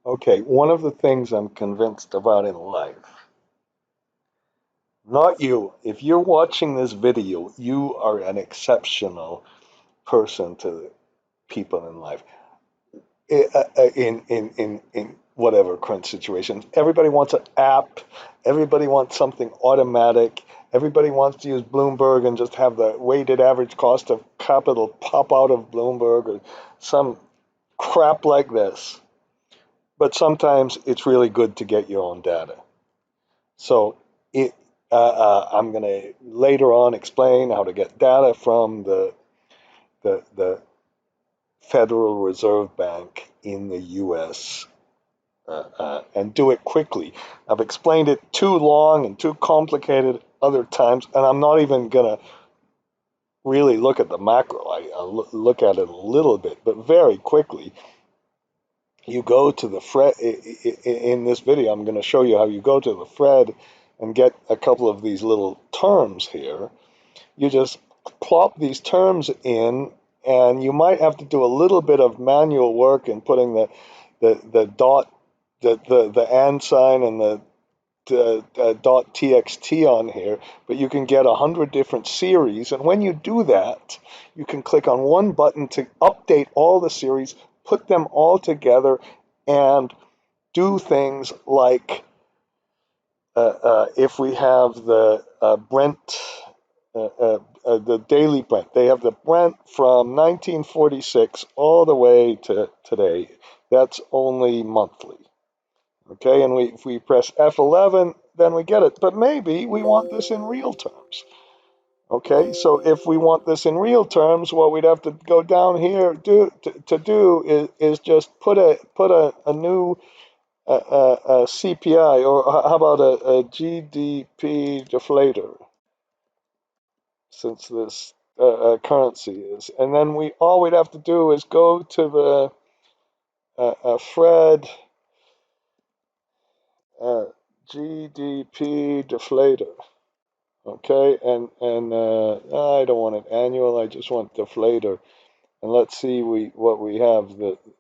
Okay, one of the things I'm convinced about in life, not you, if you're watching this video, you are an exceptional person to people in life. In whatever current situation. Everybody wants an app. Everybody wants something automatic. Everybody wants to use Bloomberg and just have the weighted average cost of capital pop out of Bloomberg or some crap like this. But sometimes it's really good to get your own data. So it, I'm going to later on explain how to get data from the Federal Reserve Bank in the U.S. And do it quickly. I've explained it too long and too complicated other times, and I'm not even going to really look at the macro. I'll look at it a little bit, but very quickly. You go to the Fred in this video. I'm going to show you how you go to the Fred and get a couple of these little terms here. You just plop these terms in, and you might have to do a little bit of manual work in putting the dot the and sign and the dot txt on here, but you can get 100 different series, and when you do that, you can click on one button to update all the series, put them all together, and do things like if we have the Brent, the daily Brent, they have the Brent from 1946 all the way to today. That's only monthly. Okay, and if we press F11, then we get it. But maybe we want this in real terms. Okay, so if we want this in real terms, what we'd have to go down here to do is just put a new CPI, or how about a GDP deflator, since this currency is, and then we all we'd have to do is go to the Fred uh, GDP deflator. Okay, and I don't want it annual. I just want deflator. And let's see what we have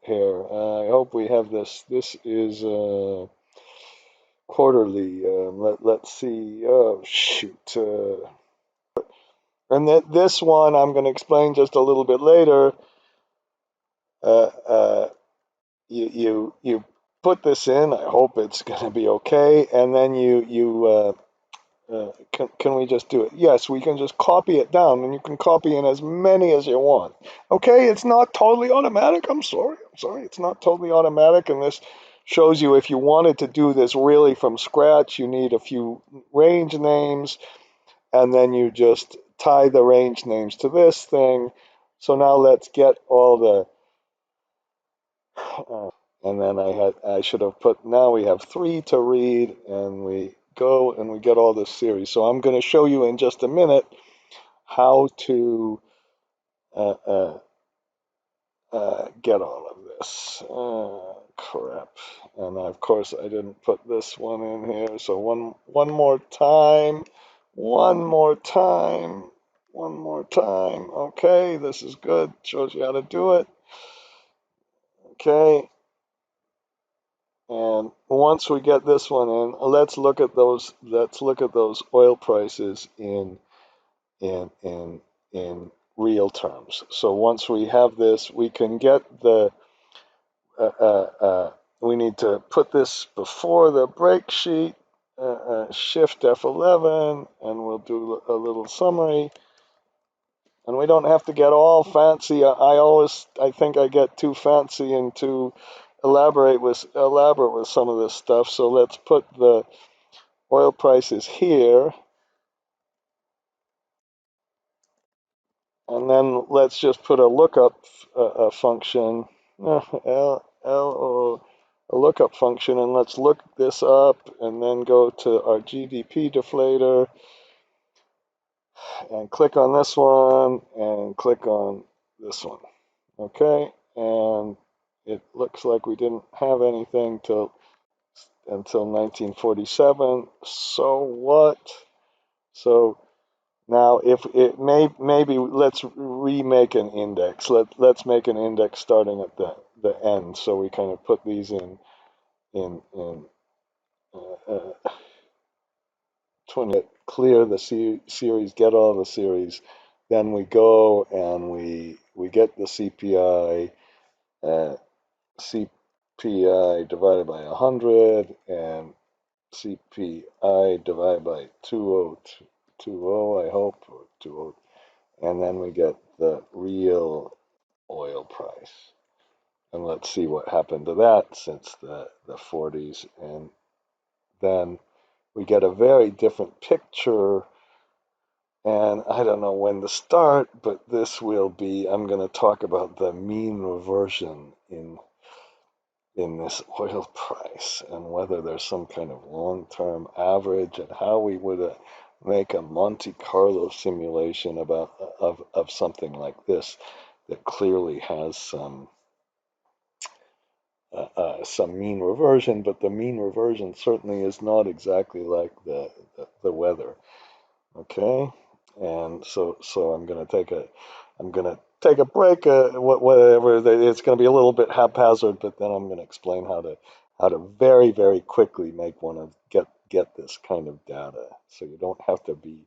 here. I hope we have this. This is quarterly. Let's see. Oh shoot. And this one I'm going to explain just a little bit later. Uh, uh, you put this in. I hope it's going to be okay. And then can we just do it? Yes, we can just copy it down, and you can copy in as many as you want. Okay, it's not totally automatic. I'm sorry, it's not totally automatic, and this shows you if you wanted to do this really from scratch, you need a few range names, and then you just tie the range names to this thing. So now let's get all the and then I should have put, now we have three to read, and we go and we get all this series. So I'm going to show you in just a minute how to uh, uh, get all of this. Crap. And of course I didn't put this one in here. So one more time, one more time, one more time. Okay, this is good. Shows you how to do it. Okay. And once we get this one in, let's look at those. Let's look at those oil prices in in in real terms. So once we have this, we can get the. We need to put this before the break sheet. Shift F11, and we'll do a little summary. And we don't have to get all fancy. I think I get too fancy and too elaborate with some of this stuff. So let's put the oil prices here, and then let's just put a lookup function, a lookup function, and let's look this up, and then go to our GDP deflator, and click on this one, and click on this one. Okay, and it looks like we didn't have anything until 1947. So what? So now if it maybe let's remake an index. Let's make an index starting at the end. So we kind of put these in in trying to clear the series, get all the series. Then we go and we get the CPI, CPI divided by 100, and CPI divided by 2020, I hope, or 20, and then we get the real oil price. And let's see what happened to that since the 40s. And then we get a very different picture. And I don't know when to start, but this will be, I'm going to talk about the mean reversion in this oil price and whether there's some kind of long-term average and how we would make a Monte Carlo simulation of something like this that clearly has some mean reversion, but the mean reversion certainly is not exactly like the weather. Okay, and so I'm gonna take a break. Whatever it's gonna be a little bit haphazard, but then I'm gonna explain how to very very quickly make one of get this kind of data, so you don't have to be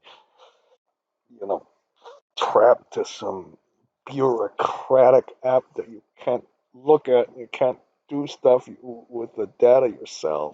you know trapped to some bureaucratic app that you can't look at, you can't do stuff with the data yourself.